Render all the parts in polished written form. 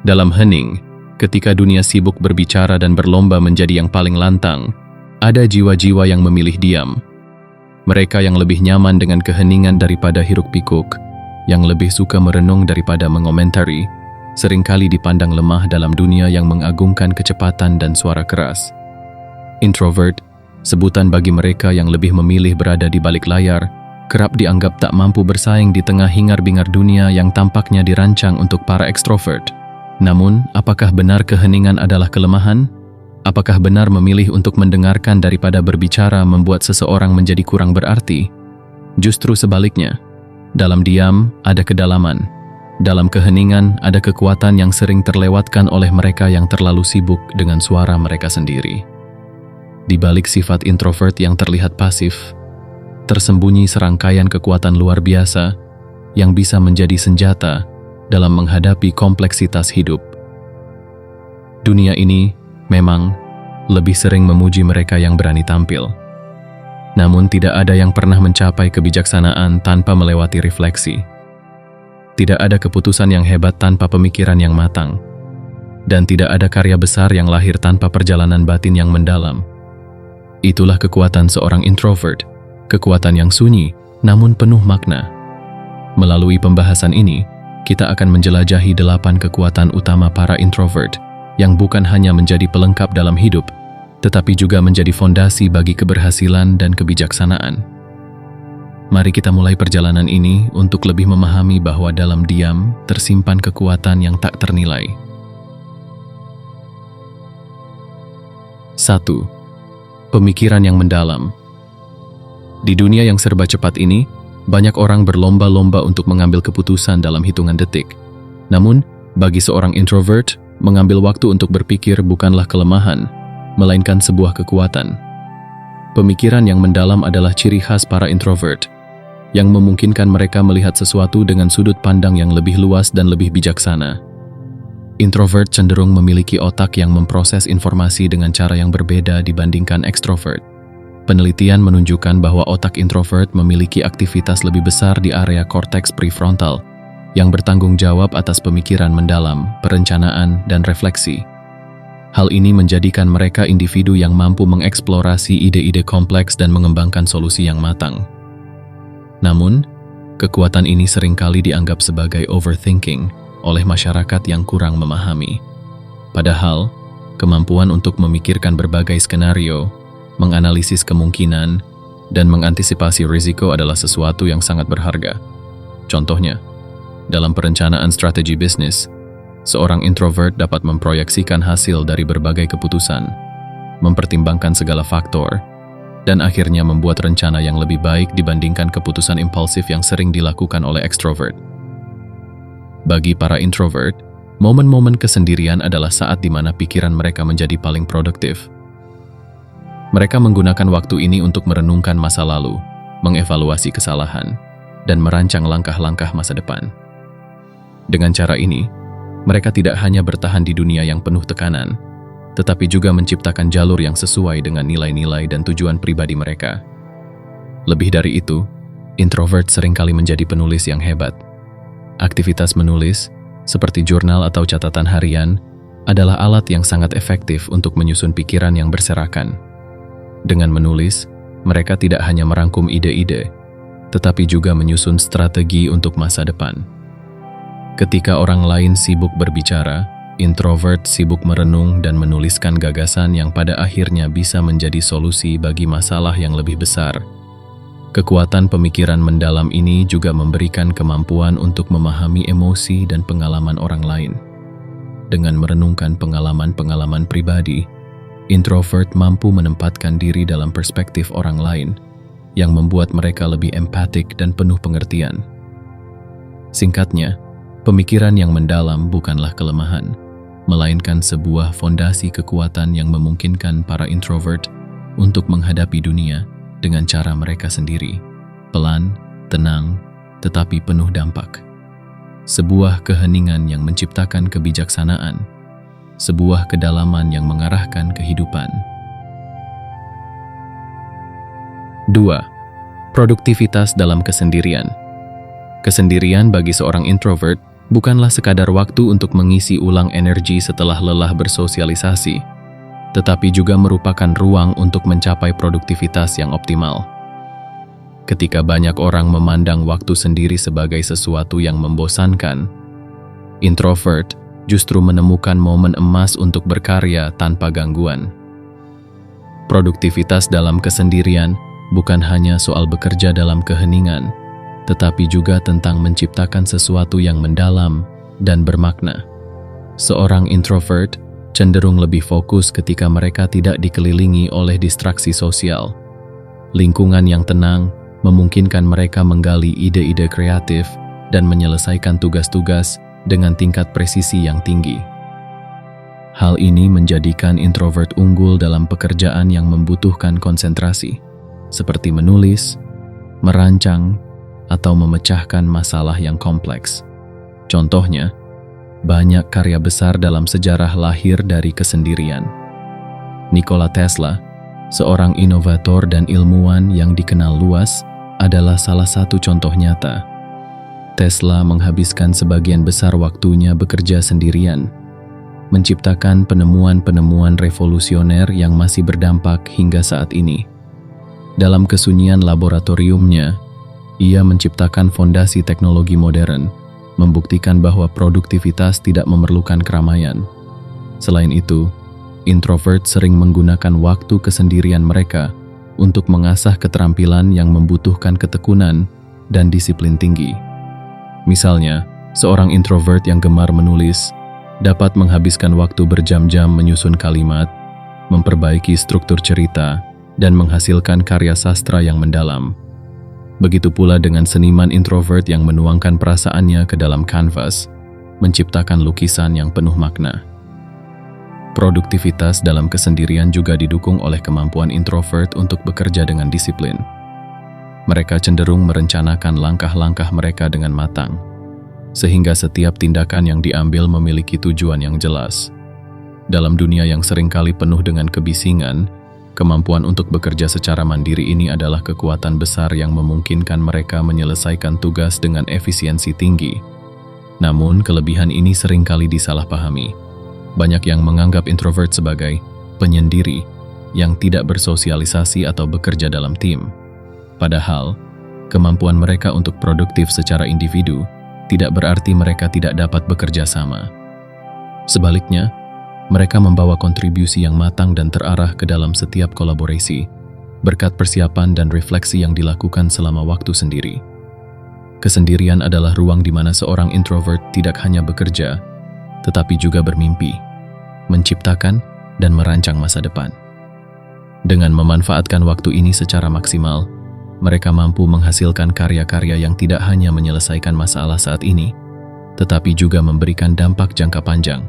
Dalam hening, ketika dunia sibuk berbicara dan berlomba menjadi yang paling lantang, ada jiwa-jiwa yang memilih diam. Mereka yang lebih nyaman dengan keheningan daripada hiruk-pikuk, yang lebih suka merenung daripada mengomentari, seringkali dipandang lemah dalam dunia yang mengagungkan kecepatan dan suara keras. Introvert, sebutan bagi mereka yang lebih memilih berada di balik layar, kerap dianggap tak mampu bersaing di tengah hingar-bingar dunia yang tampaknya dirancang untuk para ekstrovert. Namun, apakah benar keheningan adalah kelemahan? Apakah benar memilih untuk mendengarkan daripada berbicara membuat seseorang menjadi kurang berarti? Justru sebaliknya, dalam diam ada kedalaman. Dalam keheningan ada kekuatan yang sering terlewatkan oleh mereka yang terlalu sibuk dengan suara mereka sendiri. Di balik sifat introvert yang terlihat pasif, tersembunyi serangkaian kekuatan luar biasa yang bisa menjadi senjata dalam menghadapi kompleksitas hidup. Dunia ini memang lebih sering memuji mereka yang berani tampil. Namun tidak ada yang pernah mencapai kebijaksanaan tanpa melewati refleksi. Tidak ada keputusan yang hebat tanpa pemikiran yang matang. Dan tidak ada karya besar yang lahir tanpa perjalanan batin yang mendalam. Itulah kekuatan seorang introvert, kekuatan yang sunyi namun penuh makna. Melalui pembahasan ini, kita akan menjelajahi 8 kekuatan utama para introvert yang bukan hanya menjadi pelengkap dalam hidup, tetapi juga menjadi fondasi bagi keberhasilan dan kebijaksanaan. Mari kita mulai perjalanan ini untuk lebih memahami bahwa dalam diam tersimpan kekuatan yang tak ternilai. 1. Pemikiran yang mendalam. Di dunia yang serba cepat ini, banyak orang berlomba-lomba untuk mengambil keputusan dalam hitungan detik. Namun, bagi seorang introvert, mengambil waktu untuk berpikir bukanlah kelemahan, melainkan sebuah kekuatan. Pemikiran yang mendalam adalah ciri khas para introvert, yang memungkinkan mereka melihat sesuatu dengan sudut pandang yang lebih luas dan lebih bijaksana. Introvert cenderung memiliki otak yang memproses informasi dengan cara yang berbeda dibandingkan ekstrovert. Penelitian menunjukkan bahwa otak introvert memiliki aktivitas lebih besar di area korteks prefrontal, yang bertanggung jawab atas pemikiran mendalam, perencanaan, dan refleksi. Hal ini menjadikan mereka individu yang mampu mengeksplorasi ide-ide kompleks dan mengembangkan solusi yang matang. Namun, kekuatan ini seringkali dianggap sebagai overthinking oleh masyarakat yang kurang memahami. Padahal, kemampuan untuk memikirkan berbagai skenario, menganalisis kemungkinan, dan mengantisipasi risiko adalah sesuatu yang sangat berharga. Contohnya, dalam perencanaan strategi bisnis, seorang introvert dapat memproyeksikan hasil dari berbagai keputusan, mempertimbangkan segala faktor, dan akhirnya membuat rencana yang lebih baik dibandingkan keputusan impulsif yang sering dilakukan oleh ekstrovert. Bagi para introvert, momen-momen kesendirian adalah saat di mana pikiran mereka menjadi paling produktif. Mereka menggunakan waktu ini untuk merenungkan masa lalu, mengevaluasi kesalahan, dan merancang langkah-langkah masa depan. Dengan cara ini, mereka tidak hanya bertahan di dunia yang penuh tekanan, tetapi juga menciptakan jalur yang sesuai dengan nilai-nilai dan tujuan pribadi mereka. Lebih dari itu, introvert seringkali menjadi penulis yang hebat. Aktivitas menulis, seperti jurnal atau catatan harian, adalah alat yang sangat efektif untuk menyusun pikiran yang berserakan. Dengan menulis, mereka tidak hanya merangkum ide-ide, tetapi juga menyusun strategi untuk masa depan. Ketika orang lain sibuk berbicara, introvert sibuk merenung dan menuliskan gagasan yang pada akhirnya bisa menjadi solusi bagi masalah yang lebih besar. Kekuatan pemikiran mendalam ini juga memberikan kemampuan untuk memahami emosi dan pengalaman orang lain. Dengan merenungkan pengalaman-pengalaman pribadi, introvert mampu menempatkan diri dalam perspektif orang lain, yang membuat mereka lebih empatik dan penuh pengertian. Singkatnya, pemikiran yang mendalam bukanlah kelemahan, melainkan sebuah fondasi kekuatan yang memungkinkan para introvert untuk menghadapi dunia dengan cara mereka sendiri, pelan, tenang, tetapi penuh dampak. Sebuah keheningan yang menciptakan kebijaksanaan, sebuah kedalaman yang mengarahkan kehidupan. 2. Produktivitas dalam kesendirian. Kesendirian bagi seorang introvert bukanlah sekadar waktu untuk mengisi ulang energi setelah lelah bersosialisasi, tetapi juga merupakan ruang untuk mencapai produktivitas yang optimal. Ketika banyak orang memandang waktu sendiri sebagai sesuatu yang membosankan, introvert justru menemukan momen emas untuk berkarya tanpa gangguan. Produktivitas dalam kesendirian bukan hanya soal bekerja dalam keheningan, tetapi juga tentang menciptakan sesuatu yang mendalam dan bermakna. Seorang introvert cenderung lebih fokus ketika mereka tidak dikelilingi oleh distraksi sosial. Lingkungan yang tenang memungkinkan mereka menggali ide-ide kreatif dan menyelesaikan tugas-tugas dengan tingkat presisi yang tinggi. Hal ini menjadikan introvert unggul dalam pekerjaan yang membutuhkan konsentrasi, seperti menulis, merancang, atau memecahkan masalah yang kompleks. Contohnya, banyak karya besar dalam sejarah lahir dari kesendirian. Nikola Tesla, seorang inovator dan ilmuwan yang dikenal luas, adalah salah satu contoh nyata. Tesla menghabiskan sebagian besar waktunya bekerja sendirian, menciptakan penemuan-penemuan revolusioner yang masih berdampak hingga saat ini. Dalam kesunyian laboratoriumnya, ia menciptakan fondasi teknologi modern, membuktikan bahwa produktivitas tidak memerlukan keramaian. Selain itu, introvert sering menggunakan waktu kesendirian mereka untuk mengasah keterampilan yang membutuhkan ketekunan dan disiplin tinggi. Misalnya, seorang introvert yang gemar menulis dapat menghabiskan waktu berjam-jam menyusun kalimat, memperbaiki struktur cerita, dan menghasilkan karya sastra yang mendalam. Begitu pula dengan seniman introvert yang menuangkan perasaannya ke dalam kanvas, menciptakan lukisan yang penuh makna. Produktivitas dalam kesendirian juga didukung oleh kemampuan introvert untuk bekerja dengan disiplin. Mereka cenderung merencanakan langkah-langkah mereka dengan matang, sehingga setiap tindakan yang diambil memiliki tujuan yang jelas. Dalam dunia yang seringkali penuh dengan kebisingan, kemampuan untuk bekerja secara mandiri ini adalah kekuatan besar yang memungkinkan mereka menyelesaikan tugas dengan efisiensi tinggi. Namun, kelebihan ini seringkali disalahpahami. Banyak yang menganggap introvert sebagai penyendiri yang tidak bersosialisasi atau bekerja dalam tim. Padahal, kemampuan mereka untuk produktif secara individu tidak berarti mereka tidak dapat bekerja sama. Sebaliknya, mereka membawa kontribusi yang matang dan terarah ke dalam setiap kolaborasi, berkat persiapan dan refleksi yang dilakukan selama waktu sendiri. Kesendirian adalah ruang di mana seorang introvert tidak hanya bekerja, tetapi juga bermimpi, menciptakan, dan merancang masa depan. Dengan memanfaatkan waktu ini secara maksimal, mereka mampu menghasilkan karya-karya yang tidak hanya menyelesaikan masalah saat ini, tetapi juga memberikan dampak jangka panjang.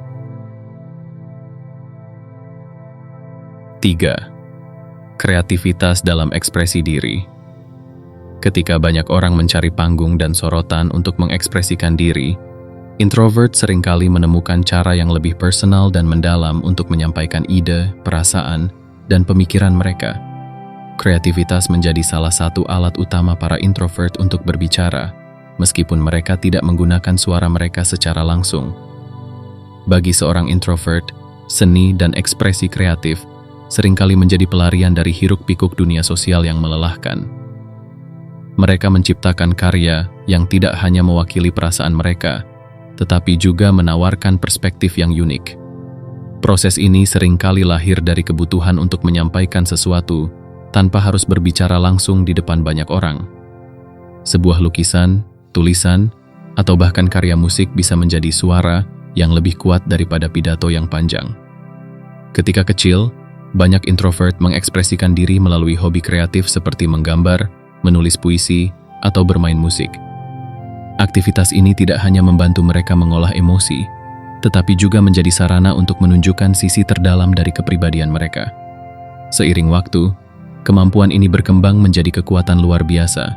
3. Kreativitas dalam ekspresi diri. Ketika banyak orang mencari panggung dan sorotan untuk mengekspresikan diri, introvert seringkali menemukan cara yang lebih personal dan mendalam untuk menyampaikan ide, perasaan, dan pemikiran mereka. Kreativitas menjadi salah satu alat utama para introvert untuk berbicara, meskipun mereka tidak menggunakan suara mereka secara langsung. Bagi seorang introvert, seni dan ekspresi kreatif seringkali menjadi pelarian dari hiruk-pikuk dunia sosial yang melelahkan. Mereka menciptakan karya yang tidak hanya mewakili perasaan mereka, tetapi juga menawarkan perspektif yang unik. Proses ini seringkali lahir dari kebutuhan untuk menyampaikan sesuatu tanpa harus berbicara langsung di depan banyak orang. Sebuah lukisan, tulisan, atau bahkan karya musik bisa menjadi suara yang lebih kuat daripada pidato yang panjang. Ketika kecil, banyak introvert mengekspresikan diri melalui hobi kreatif seperti menggambar, menulis puisi, atau bermain musik. Aktivitas ini tidak hanya membantu mereka mengolah emosi, tetapi juga menjadi sarana untuk menunjukkan sisi terdalam dari kepribadian mereka. Seiring waktu, kemampuan ini berkembang menjadi kekuatan luar biasa,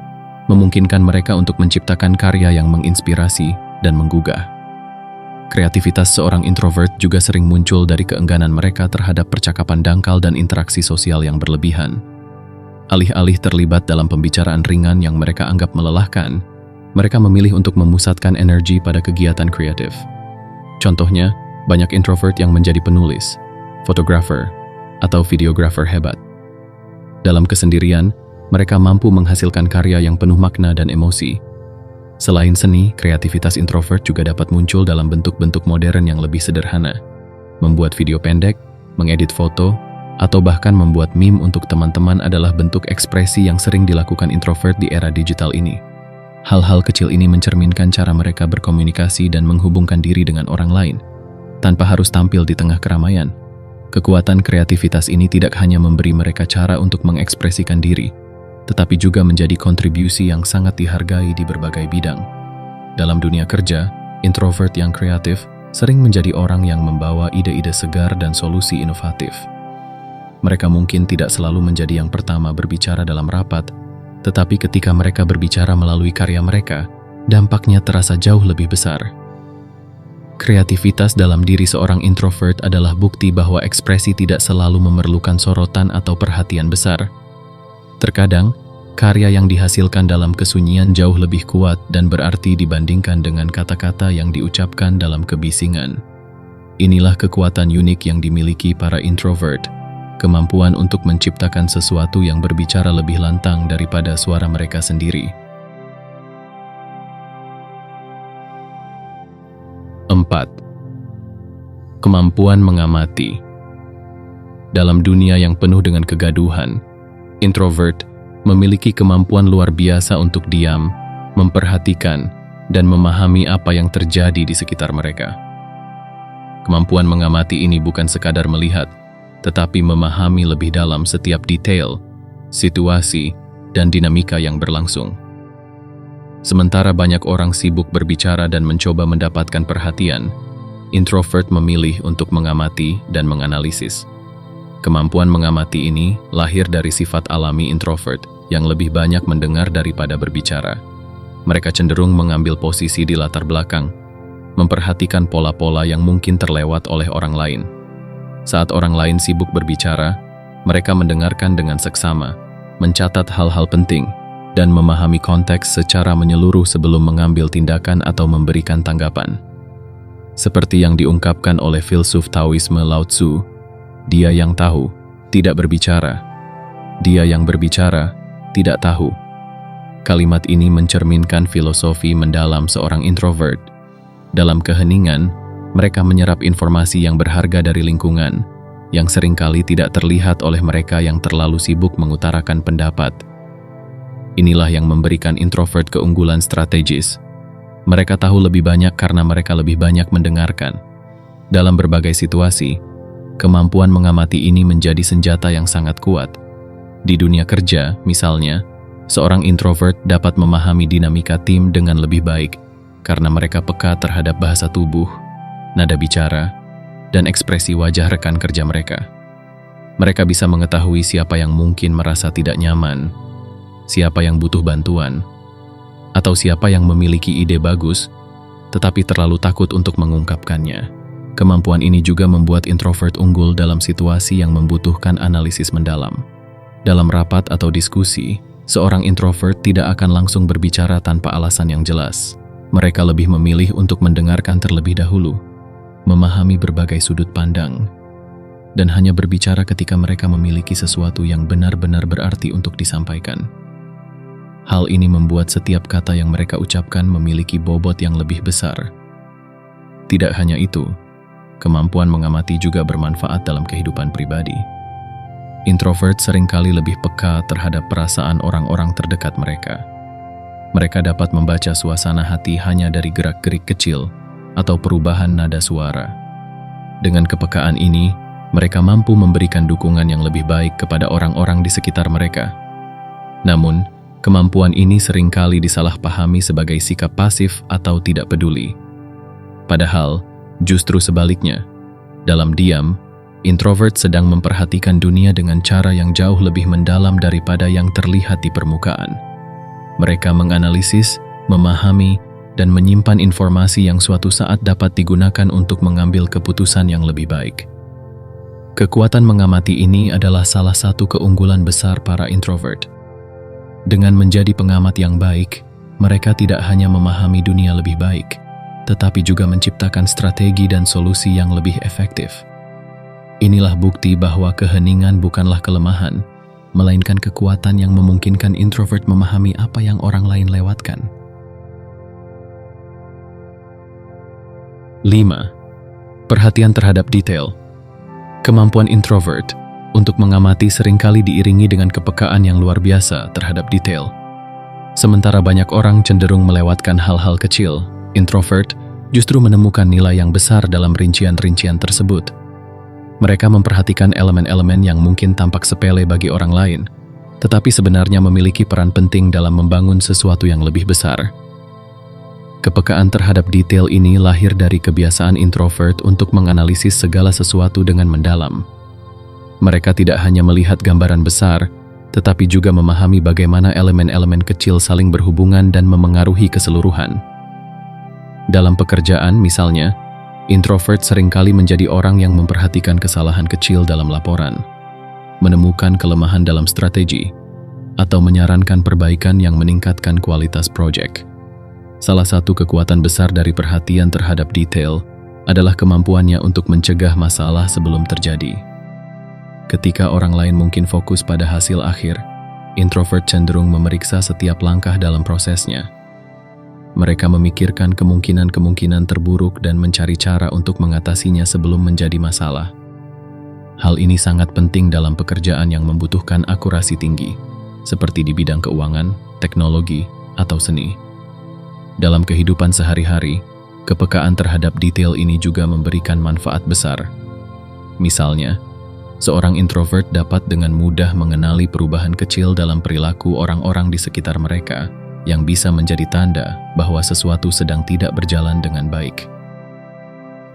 memungkinkan mereka untuk menciptakan karya yang menginspirasi dan menggugah. Kreativitas seorang introvert juga sering muncul dari keengganan mereka terhadap percakapan dangkal dan interaksi sosial yang berlebihan. Alih-alih terlibat dalam pembicaraan ringan yang mereka anggap melelahkan, mereka memilih untuk memusatkan energi pada kegiatan kreatif. Contohnya, banyak introvert yang menjadi penulis, fotografer, atau videografer hebat. Dalam kesendirian, mereka mampu menghasilkan karya yang penuh makna dan emosi. Selain seni, kreativitas introvert juga dapat muncul dalam bentuk-bentuk modern yang lebih sederhana. Membuat video pendek, mengedit foto, atau bahkan membuat meme untuk teman-teman adalah bentuk ekspresi yang sering dilakukan introvert di era digital ini. Hal-hal kecil ini mencerminkan cara mereka berkomunikasi dan menghubungkan diri dengan orang lain, tanpa harus tampil di tengah keramaian. Kekuatan kreativitas ini tidak hanya memberi mereka cara untuk mengekspresikan diri, tetapi juga menjadi kontribusi yang sangat dihargai di berbagai bidang. Dalam dunia kerja, introvert yang kreatif sering menjadi orang yang membawa ide-ide segar dan solusi inovatif. Mereka mungkin tidak selalu menjadi yang pertama berbicara dalam rapat, tetapi ketika mereka berbicara melalui karya mereka, dampaknya terasa jauh lebih besar. Kreativitas dalam diri seorang introvert adalah bukti bahwa ekspresi tidak selalu memerlukan sorotan atau perhatian besar. Terkadang, karya yang dihasilkan dalam kesunyian jauh lebih kuat dan berarti dibandingkan dengan kata-kata yang diucapkan dalam kebisingan. Inilah kekuatan unik yang dimiliki para introvert, kemampuan untuk menciptakan sesuatu yang berbicara lebih lantang daripada suara mereka sendiri. 4. Kemampuan mengamati. Dalam dunia yang penuh dengan kegaduhan, introvert memiliki kemampuan luar biasa untuk diam, memperhatikan, dan memahami apa yang terjadi di sekitar mereka. Kemampuan mengamati ini bukan sekadar melihat, tetapi memahami lebih dalam setiap detail, situasi, dan dinamika yang berlangsung. Sementara banyak orang sibuk berbicara dan mencoba mendapatkan perhatian, introvert memilih untuk mengamati dan menganalisis. Kemampuan mengamati ini lahir dari sifat alami introvert yang lebih banyak mendengar daripada berbicara. Mereka cenderung mengambil posisi di latar belakang, memperhatikan pola-pola yang mungkin terlewat oleh orang lain. Saat orang lain sibuk berbicara, mereka mendengarkan dengan seksama, mencatat hal-hal penting, dan memahami konteks secara menyeluruh sebelum mengambil tindakan atau memberikan tanggapan. Seperti yang diungkapkan oleh filsuf Taoisme Lao Tzu, dia yang tahu, tidak berbicara. Dia yang berbicara, tidak tahu. Kalimat ini mencerminkan filosofi mendalam seorang introvert. Dalam keheningan, mereka menyerap informasi yang berharga dari lingkungan, yang seringkali tidak terlihat oleh mereka yang terlalu sibuk mengutarakan pendapat. Inilah yang memberikan introvert keunggulan strategis. Mereka tahu lebih banyak karena mereka lebih banyak mendengarkan. Dalam berbagai situasi, kemampuan mengamati ini menjadi senjata yang sangat kuat. Di dunia kerja, misalnya, seorang introvert dapat memahami dinamika tim dengan lebih baik karena mereka peka terhadap bahasa tubuh, nada bicara, dan ekspresi wajah rekan kerja mereka. Mereka bisa mengetahui siapa yang mungkin merasa tidak nyaman, siapa yang butuh bantuan, atau siapa yang memiliki ide bagus, tetapi terlalu takut untuk mengungkapkannya. Kemampuan ini juga membuat introvert unggul dalam situasi yang membutuhkan analisis mendalam. Dalam rapat atau diskusi, seorang introvert tidak akan langsung berbicara tanpa alasan yang jelas. Mereka lebih memilih untuk mendengarkan terlebih dahulu, memahami berbagai sudut pandang, dan hanya berbicara ketika mereka memiliki sesuatu yang benar-benar berarti untuk disampaikan. Hal ini membuat setiap kata yang mereka ucapkan memiliki bobot yang lebih besar. Tidak hanya itu, kemampuan mengamati juga bermanfaat dalam kehidupan pribadi. Introvert seringkali lebih peka terhadap perasaan orang-orang terdekat mereka. Mereka dapat membaca suasana hati hanya dari gerak-gerik kecil atau perubahan nada suara. Dengan kepekaan ini, mereka mampu memberikan dukungan yang lebih baik kepada orang-orang di sekitar mereka. Namun, kemampuan ini seringkali disalahpahami sebagai sikap pasif atau tidak peduli. Padahal, justru sebaliknya, dalam diam, introvert sedang memperhatikan dunia dengan cara yang jauh lebih mendalam daripada yang terlihat di permukaan. Mereka menganalisis, memahami, dan menyimpan informasi yang suatu saat dapat digunakan untuk mengambil keputusan yang lebih baik. Kekuatan mengamati ini adalah salah satu keunggulan besar para introvert. Dengan menjadi pengamat yang baik, mereka tidak hanya memahami dunia lebih baik, tetapi juga menciptakan strategi dan solusi yang lebih efektif. Inilah bukti bahwa keheningan bukanlah kelemahan, melainkan kekuatan yang memungkinkan introvert memahami apa yang orang lain lewatkan. 5. Perhatian terhadap detail. Kemampuan introvert untuk mengamati seringkali diiringi dengan kepekaan yang luar biasa terhadap detail. Sementara banyak orang cenderung melewatkan hal-hal kecil, introvert justru menemukan nilai yang besar dalam rincian-rincian tersebut. Mereka memperhatikan elemen-elemen yang mungkin tampak sepele bagi orang lain, tetapi sebenarnya memiliki peran penting dalam membangun sesuatu yang lebih besar. Kepekaan terhadap detail ini lahir dari kebiasaan introvert untuk menganalisis segala sesuatu dengan mendalam. Mereka tidak hanya melihat gambaran besar, tetapi juga memahami bagaimana elemen-elemen kecil saling berhubungan dan memengaruhi keseluruhan. Dalam pekerjaan, misalnya, introvert seringkali menjadi orang yang memperhatikan kesalahan kecil dalam laporan, menemukan kelemahan dalam strategi, atau menyarankan perbaikan yang meningkatkan kualitas proyek. Salah satu kekuatan besar dari perhatian terhadap detail adalah kemampuannya untuk mencegah masalah sebelum terjadi. Ketika orang lain mungkin fokus pada hasil akhir, introvert cenderung memeriksa setiap langkah dalam prosesnya. Mereka memikirkan kemungkinan-kemungkinan terburuk dan mencari cara untuk mengatasinya sebelum menjadi masalah. Hal ini sangat penting dalam pekerjaan yang membutuhkan akurasi tinggi, seperti di bidang keuangan, teknologi, atau seni. Dalam kehidupan sehari-hari, kepekaan terhadap detail ini juga memberikan manfaat besar. Misalnya, seorang introvert dapat dengan mudah mengenali perubahan kecil dalam perilaku orang-orang di sekitar mereka yang bisa menjadi tanda bahwa sesuatu sedang tidak berjalan dengan baik.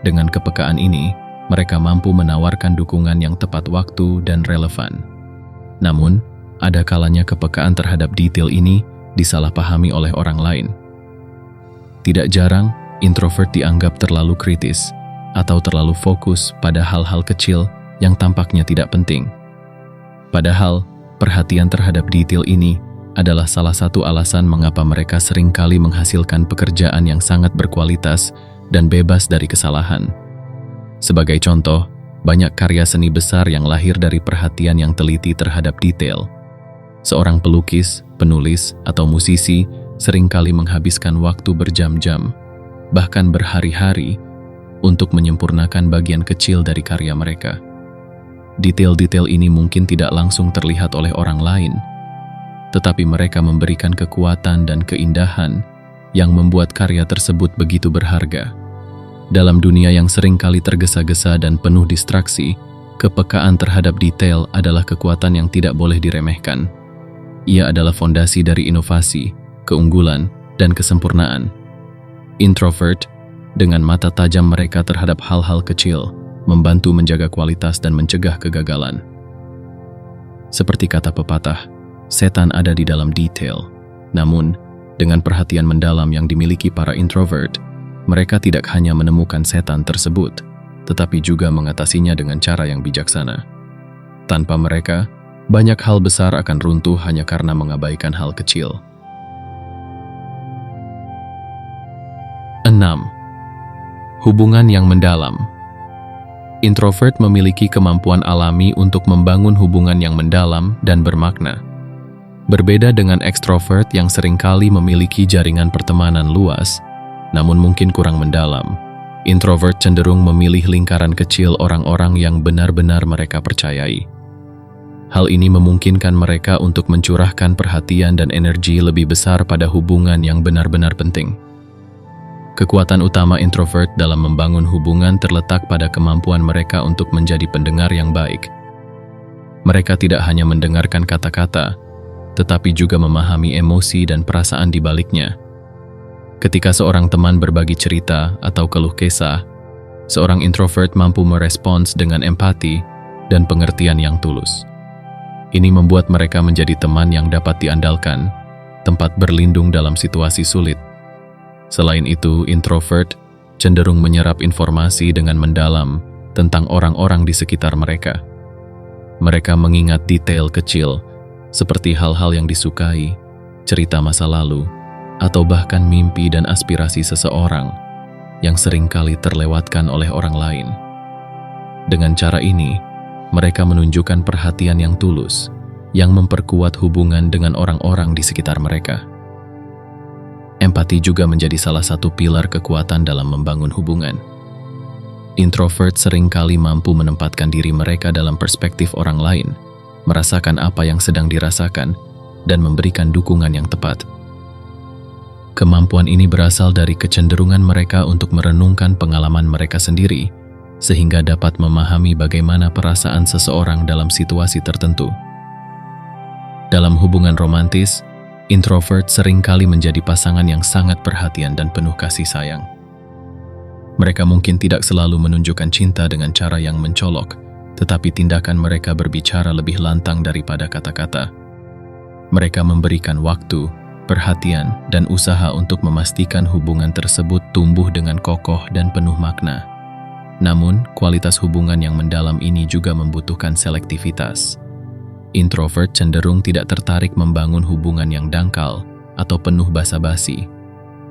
Dengan kepekaan ini, mereka mampu menawarkan dukungan yang tepat waktu dan relevan. Namun, ada kalanya kepekaan terhadap detail ini disalahpahami oleh orang lain. Tidak jarang, introvert dianggap terlalu kritis atau terlalu fokus pada hal-hal kecil yang tampaknya tidak penting. Padahal, perhatian terhadap detail ini adalah salah satu alasan mengapa mereka seringkali menghasilkan pekerjaan yang sangat berkualitas dan bebas dari kesalahan. Sebagai contoh, banyak karya seni besar yang lahir dari perhatian yang teliti terhadap detail. Seorang pelukis, penulis, atau musisi seringkali menghabiskan waktu berjam-jam, bahkan berhari-hari, untuk menyempurnakan bagian kecil dari karya mereka. Detail-detail ini mungkin tidak langsung terlihat oleh orang lain, tetapi mereka memberikan kekuatan dan keindahan yang membuat karya tersebut begitu berharga. Dalam dunia yang seringkali tergesa-gesa dan penuh distraksi, kepekaan terhadap detail adalah kekuatan yang tidak boleh diremehkan. Ia adalah fondasi dari inovasi, keunggulan, dan kesempurnaan. Introvert, dengan mata tajam mereka terhadap hal-hal kecil, membantu menjaga kualitas dan mencegah kegagalan. Seperti kata pepatah, setan ada di dalam detail. Namun, dengan perhatian mendalam yang dimiliki para introvert, mereka tidak hanya menemukan setan tersebut, tetapi juga mengatasinya dengan cara yang bijaksana. Tanpa mereka, banyak hal besar akan runtuh hanya karena mengabaikan hal kecil. 6. Hubungan yang mendalam. Introvert memiliki kemampuan alami untuk membangun hubungan yang mendalam dan bermakna. Berbeda dengan ekstrovert yang seringkali memiliki jaringan pertemanan luas, namun mungkin kurang mendalam, introvert cenderung memilih lingkaran kecil orang-orang yang benar-benar mereka percayai. Hal ini memungkinkan mereka untuk mencurahkan perhatian dan energi lebih besar pada hubungan yang benar-benar penting. Kekuatan utama introvert dalam membangun hubungan terletak pada kemampuan mereka untuk menjadi pendengar yang baik. Mereka tidak hanya mendengarkan kata-kata, tetapi juga memahami emosi dan perasaan di baliknya. Ketika seorang teman berbagi cerita atau keluh kesah, seorang introvert mampu merespons dengan empati dan pengertian yang tulus. Ini membuat mereka menjadi teman yang dapat diandalkan, tempat berlindung dalam situasi sulit. Selain itu, introvert cenderung menyerap informasi dengan mendalam tentang orang-orang di sekitar mereka. Mereka mengingat detail kecil, seperti hal-hal yang disukai, cerita masa lalu, atau bahkan mimpi dan aspirasi seseorang yang seringkali terlewatkan oleh orang lain. Dengan cara ini, mereka menunjukkan perhatian yang tulus, yang memperkuat hubungan dengan orang-orang di sekitar mereka. Empati juga menjadi salah satu pilar kekuatan dalam membangun hubungan. Introvert seringkali mampu menempatkan diri mereka dalam perspektif orang lain, merasakan apa yang sedang dirasakan, dan memberikan dukungan yang tepat. Kemampuan ini berasal dari kecenderungan mereka untuk merenungkan pengalaman mereka sendiri, sehingga dapat memahami bagaimana perasaan seseorang dalam situasi tertentu. Dalam hubungan romantis, introvert seringkali menjadi pasangan yang sangat perhatian dan penuh kasih sayang. Mereka mungkin tidak selalu menunjukkan cinta dengan cara yang mencolok, tetapi tindakan mereka berbicara lebih lantang daripada kata-kata. Mereka memberikan waktu, perhatian, dan usaha untuk memastikan hubungan tersebut tumbuh dengan kokoh dan penuh makna. Namun, kualitas hubungan yang mendalam ini juga membutuhkan selektivitas. Introvert cenderung tidak tertarik membangun hubungan yang dangkal atau penuh basa-basi.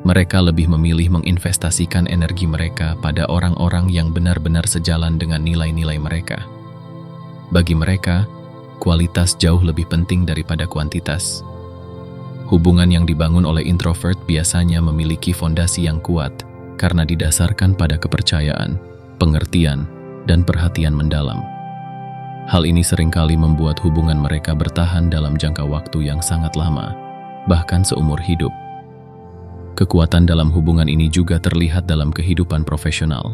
Mereka lebih memilih menginvestasikan energi mereka pada orang-orang yang benar-benar sejalan dengan nilai-nilai mereka. Bagi mereka, kualitas jauh lebih penting daripada kuantitas. Hubungan yang dibangun oleh introvert biasanya memiliki fondasi yang kuat karena didasarkan pada kepercayaan, pengertian, dan perhatian mendalam. Hal ini seringkali membuat hubungan mereka bertahan dalam jangka waktu yang sangat lama, bahkan seumur hidup. Kekuatan dalam hubungan ini juga terlihat dalam kehidupan profesional.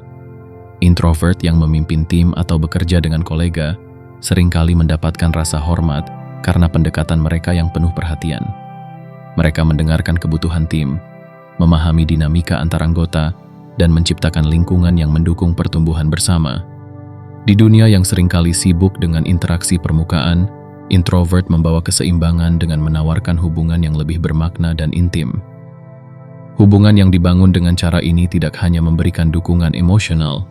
Introvert yang memimpin tim atau bekerja dengan kolega seringkali mendapatkan rasa hormat karena pendekatan mereka yang penuh perhatian. Mereka mendengarkan kebutuhan tim, memahami dinamika antar anggota, dan menciptakan lingkungan yang mendukung pertumbuhan bersama. Di dunia yang seringkali sibuk dengan interaksi permukaan, introvert membawa keseimbangan dengan menawarkan hubungan yang lebih bermakna dan intim. Hubungan yang dibangun dengan cara ini tidak hanya memberikan dukungan emosional,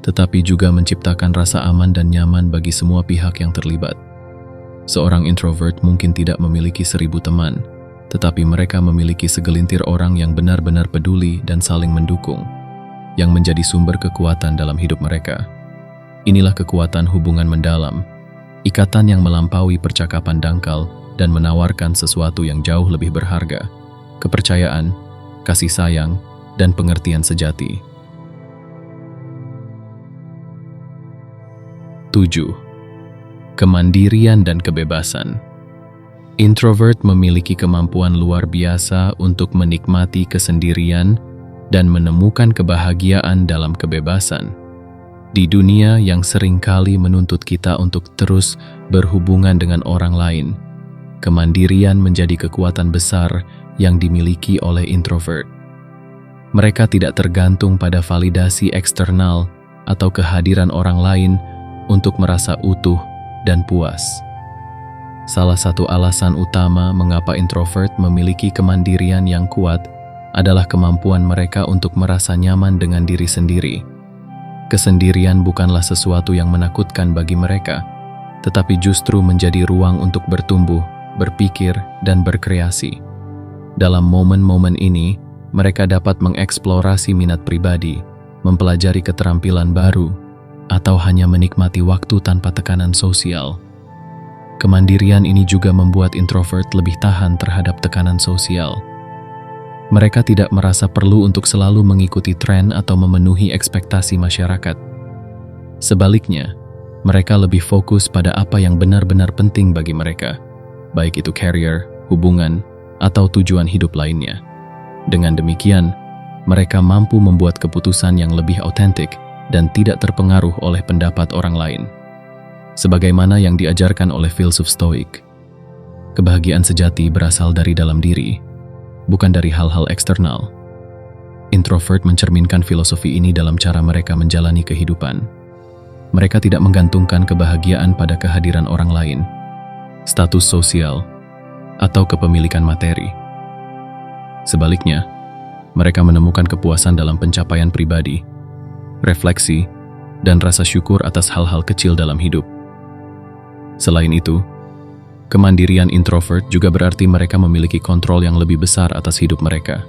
tetapi juga menciptakan rasa aman dan nyaman bagi semua pihak yang terlibat. Seorang introvert mungkin tidak memiliki 1000 teman, tetapi mereka memiliki segelintir orang yang benar-benar peduli dan saling mendukung, yang menjadi sumber kekuatan dalam hidup mereka. Inilah kekuatan hubungan mendalam, ikatan yang melampaui percakapan dangkal dan menawarkan sesuatu yang jauh lebih berharga, kepercayaan, kasih sayang, dan pengertian sejati. 7. Kemandirian dan kebebasan. Introvert memiliki kemampuan luar biasa untuk menikmati kesendirian dan menemukan kebahagiaan dalam kebebasan. Di dunia yang seringkali menuntut kita untuk terus berhubungan dengan orang lain, kemandirian menjadi kekuatan besar yang dimiliki oleh introvert. Mereka tidak tergantung pada validasi eksternal atau kehadiran orang lain untuk merasa utuh dan puas. Salah satu alasan utama mengapa introvert memiliki kemandirian yang kuat adalah kemampuan mereka untuk merasa nyaman dengan diri sendiri. Kesendirian bukanlah sesuatu yang menakutkan bagi mereka, tetapi justru menjadi ruang untuk bertumbuh, berpikir, dan berkreasi. Dalam momen-momen ini, mereka dapat mengeksplorasi minat pribadi, mempelajari keterampilan baru, atau hanya menikmati waktu tanpa tekanan sosial. Kemandirian ini juga membuat introvert lebih tahan terhadap tekanan sosial. Mereka tidak merasa perlu untuk selalu mengikuti tren atau memenuhi ekspektasi masyarakat. Sebaliknya, mereka lebih fokus pada apa yang benar-benar penting bagi mereka, baik itu career, hubungan, atau tujuan hidup lainnya. Dengan demikian, mereka mampu membuat keputusan yang lebih autentik dan tidak terpengaruh oleh pendapat orang lain. Sebagaimana yang diajarkan oleh filsuf Stoik, kebahagiaan sejati berasal dari dalam diri, bukan dari hal-hal eksternal. Introvert mencerminkan filosofi ini dalam cara mereka menjalani kehidupan. Mereka tidak menggantungkan kebahagiaan pada kehadiran orang lain, status sosial, atau kepemilikan materi. Sebaliknya, mereka menemukan kepuasan dalam pencapaian pribadi, refleksi, dan rasa syukur atas hal-hal kecil dalam hidup. Selain itu, Kemandirian introvert juga berarti mereka memiliki kontrol yang lebih besar atas hidup mereka.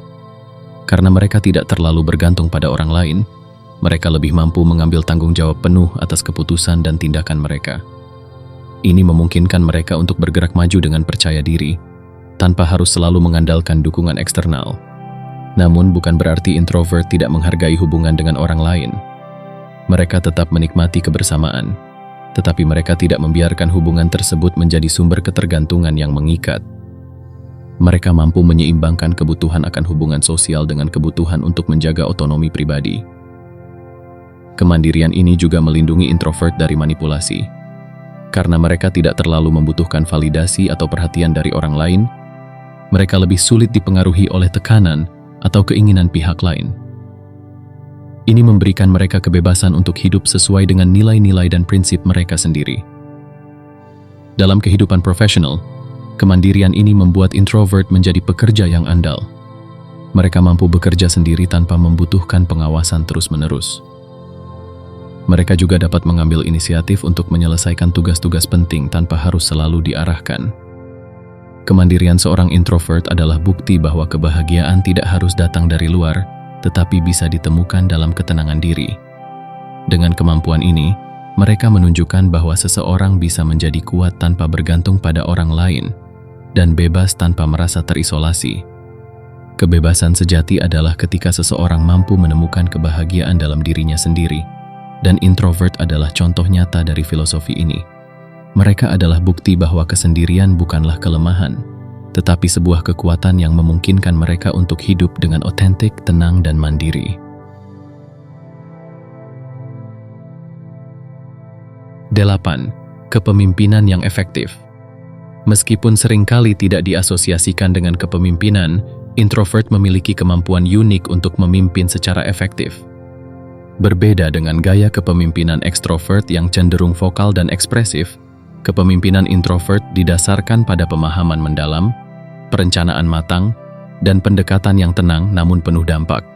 Karena mereka tidak terlalu bergantung pada orang lain, mereka lebih mampu mengambil tanggung jawab penuh atas keputusan dan tindakan mereka. Ini memungkinkan mereka untuk bergerak maju dengan percaya diri, tanpa harus selalu mengandalkan dukungan eksternal. Namun bukan berarti introvert tidak menghargai hubungan dengan orang lain. Mereka tetap menikmati kebersamaan, tetapi mereka tidak membiarkan hubungan tersebut menjadi sumber ketergantungan yang mengikat. Mereka mampu menyeimbangkan kebutuhan akan hubungan sosial dengan kebutuhan untuk menjaga otonomi pribadi. Kemandirian ini juga melindungi introvert dari manipulasi. Karena mereka tidak terlalu membutuhkan validasi atau perhatian dari orang lain, mereka lebih sulit dipengaruhi oleh tekanan atau keinginan pihak lain. Ini memberikan mereka kebebasan untuk hidup sesuai dengan nilai-nilai dan prinsip mereka sendiri. Dalam kehidupan profesional, kemandirian ini membuat introvert menjadi pekerja yang andal. Mereka mampu bekerja sendiri tanpa membutuhkan pengawasan terus-menerus. Mereka juga dapat mengambil inisiatif untuk menyelesaikan tugas-tugas penting tanpa harus selalu diarahkan. Kemandirian seorang introvert adalah bukti bahwa kebahagiaan tidak harus datang dari luar, tetapi bisa ditemukan dalam ketenangan diri. Dengan kemampuan ini, mereka menunjukkan bahwa seseorang bisa menjadi kuat tanpa bergantung pada orang lain dan bebas tanpa merasa terisolasi. Kebebasan sejati adalah ketika seseorang mampu menemukan kebahagiaan dalam dirinya sendiri, dan introvert adalah contoh nyata dari filosofi ini. Mereka adalah bukti bahwa kesendirian bukanlah kelemahan, tetapi sebuah kekuatan yang memungkinkan mereka untuk hidup dengan otentik, tenang, dan mandiri. 8. Kepemimpinan yang efektif. Meskipun seringkali tidak diasosiasikan dengan kepemimpinan, introvert memiliki kemampuan unik untuk memimpin secara efektif. Berbeda dengan gaya kepemimpinan ekstrovert yang cenderung vokal dan ekspresif, kepemimpinan introvert didasarkan pada pemahaman mendalam, perencanaan matang, dan pendekatan yang tenang namun penuh dampak.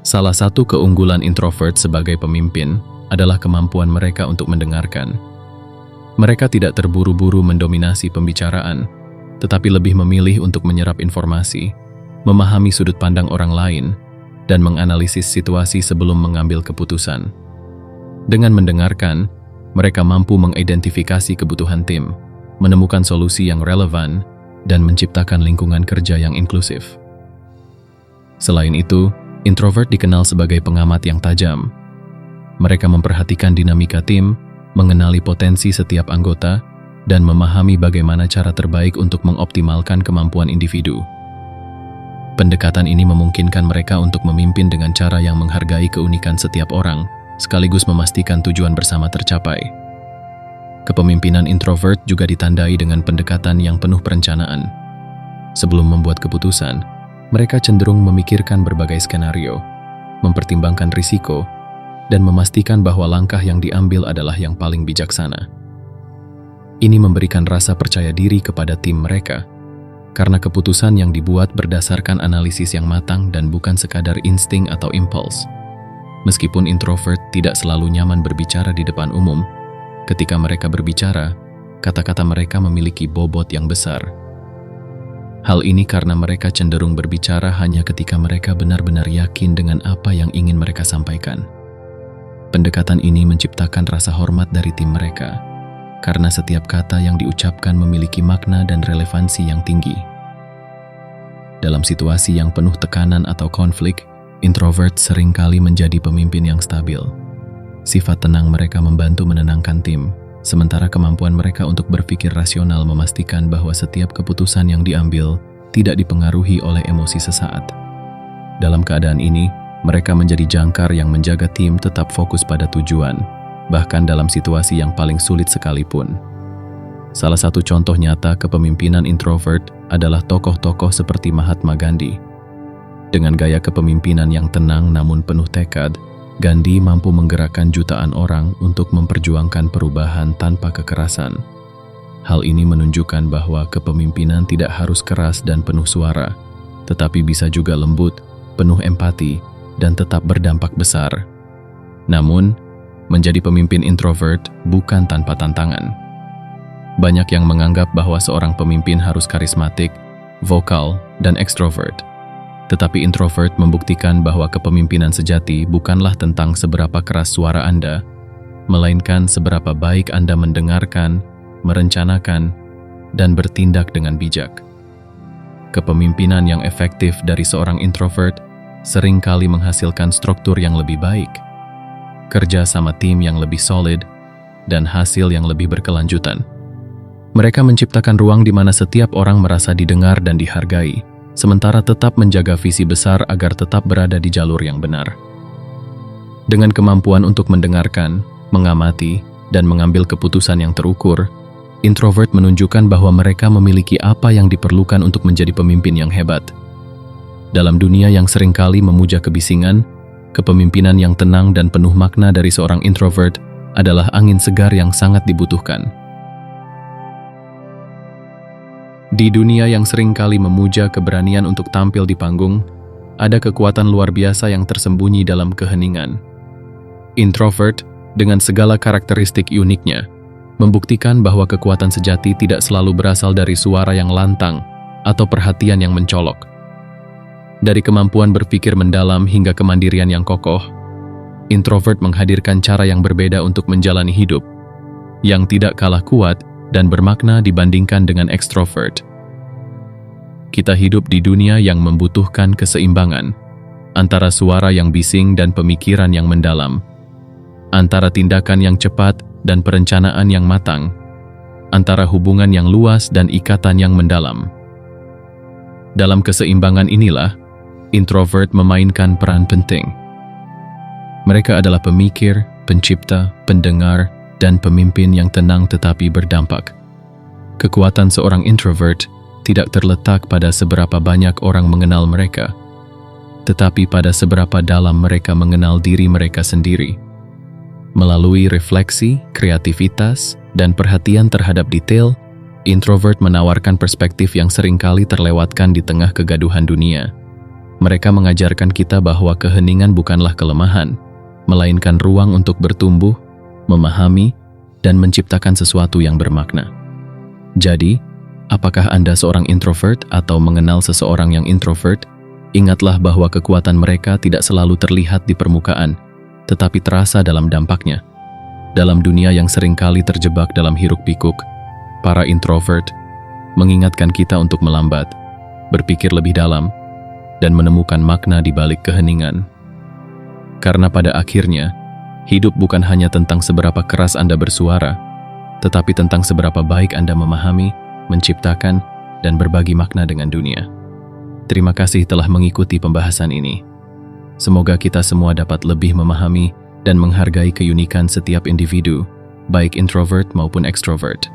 Salah satu keunggulan introvert sebagai pemimpin adalah kemampuan mereka untuk mendengarkan. Mereka tidak terburu-buru mendominasi pembicaraan, tetapi lebih memilih untuk menyerap informasi, memahami sudut pandang orang lain, dan menganalisis situasi sebelum mengambil keputusan. Dengan mendengarkan, mereka mampu mengidentifikasi kebutuhan tim, menemukan solusi yang relevan, dan menciptakan lingkungan kerja yang inklusif. Selain itu, introvert dikenal sebagai pengamat yang tajam. Mereka memperhatikan dinamika tim, mengenali potensi setiap anggota, dan memahami bagaimana cara terbaik untuk mengoptimalkan kemampuan individu. Pendekatan ini memungkinkan mereka untuk memimpin dengan cara yang menghargai keunikan setiap orang, sekaligus memastikan tujuan bersama tercapai. Kepemimpinan introvert juga ditandai dengan pendekatan yang penuh perencanaan. Sebelum membuat keputusan, mereka cenderung memikirkan berbagai skenario, mempertimbangkan risiko, dan memastikan bahwa langkah yang diambil adalah yang paling bijaksana. Ini memberikan rasa percaya diri kepada tim mereka, karena keputusan yang dibuat berdasarkan analisis yang matang dan bukan sekadar insting atau impuls. Meskipun introvert tidak selalu nyaman berbicara di depan umum, ketika mereka berbicara, kata-kata mereka memiliki bobot yang besar. Hal ini karena mereka cenderung berbicara hanya ketika mereka benar-benar yakin dengan apa yang ingin mereka sampaikan. Pendekatan ini menciptakan rasa hormat dari tim mereka, karena setiap kata yang diucapkan memiliki makna dan relevansi yang tinggi. Dalam situasi yang penuh tekanan atau konflik, introvert seringkali menjadi pemimpin yang stabil. Sifat tenang mereka membantu menenangkan tim, sementara kemampuan mereka untuk berpikir rasional memastikan bahwa setiap keputusan yang diambil tidak dipengaruhi oleh emosi sesaat. Dalam keadaan ini, mereka menjadi jangkar yang menjaga tim tetap fokus pada tujuan, bahkan dalam situasi yang paling sulit sekalipun. Salah satu contoh nyata kepemimpinan introvert adalah tokoh-tokoh seperti Mahatma Gandhi. Dengan gaya kepemimpinan yang tenang namun penuh tekad, Gandhi mampu menggerakkan jutaan orang untuk memperjuangkan perubahan tanpa kekerasan. Hal ini menunjukkan bahwa kepemimpinan tidak harus keras dan penuh suara, tetapi bisa juga lembut, penuh empati, dan tetap berdampak besar. Namun, menjadi pemimpin introvert bukan tanpa tantangan. Banyak yang menganggap bahwa seorang pemimpin harus karismatik, vokal, dan ekstrovert. Tetapi introvert membuktikan bahwa kepemimpinan sejati bukanlah tentang seberapa keras suara Anda, melainkan seberapa baik Anda mendengarkan, merencanakan, dan bertindak dengan bijak. Kepemimpinan yang efektif dari seorang introvert seringkali menghasilkan struktur yang lebih baik, kerja sama tim yang lebih solid, dan hasil yang lebih berkelanjutan. Mereka menciptakan ruang di mana setiap orang merasa didengar dan dihargai, sementara tetap menjaga visi besar agar tetap berada di jalur yang benar. Dengan kemampuan untuk mendengarkan, mengamati, dan mengambil keputusan yang terukur, introvert menunjukkan bahwa mereka memiliki apa yang diperlukan untuk menjadi pemimpin yang hebat. Dalam dunia yang seringkali memuja kebisingan, kepemimpinan yang tenang dan penuh makna dari seorang introvert adalah angin segar yang sangat dibutuhkan. Di dunia yang seringkali memuja keberanian untuk tampil di panggung, ada kekuatan luar biasa yang tersembunyi dalam keheningan. Introvert, dengan segala karakteristik uniknya, membuktikan bahwa kekuatan sejati tidak selalu berasal dari suara yang lantang atau perhatian yang mencolok. Dari kemampuan berpikir mendalam hingga kemandirian yang kokoh, introvert menghadirkan cara yang berbeda untuk menjalani hidup, yang tidak kalah kuat dan bermakna dibandingkan dengan ekstrovert. Kita hidup di dunia yang membutuhkan keseimbangan antara suara yang bising dan pemikiran yang mendalam, antara tindakan yang cepat dan perencanaan yang matang, antara hubungan yang luas dan ikatan yang mendalam. Dalam keseimbangan inilah, introvert memainkan peran penting. Mereka adalah pemikir, pencipta, pendengar, dan pemimpin yang tenang tetapi berdampak. Kekuatan seorang introvert tidak terletak pada seberapa banyak orang mengenal mereka, tetapi pada seberapa dalam mereka mengenal diri mereka sendiri. Melalui refleksi, kreativitas, dan perhatian terhadap detail, introvert menawarkan perspektif yang seringkali terlewatkan di tengah kegaduhan dunia. Mereka mengajarkan kita bahwa keheningan bukanlah kelemahan, melainkan ruang untuk bertumbuh, memahami, dan menciptakan sesuatu yang bermakna. Jadi, apakah Anda seorang introvert atau mengenal seseorang yang introvert? Ingatlah bahwa kekuatan mereka tidak selalu terlihat di permukaan, tetapi terasa dalam dampaknya. Dalam dunia yang seringkali terjebak dalam hiruk-pikuk, para introvert mengingatkan kita untuk melambat, berpikir lebih dalam, dan menemukan makna di balik keheningan. Karena pada akhirnya, hidup bukan hanya tentang seberapa keras Anda bersuara, tetapi tentang seberapa baik Anda memahami, menciptakan, dan berbagi makna dengan dunia. Terima kasih telah mengikuti pembahasan ini. Semoga kita semua dapat lebih memahami dan menghargai keunikan setiap individu, baik introvert maupun ekstrovert.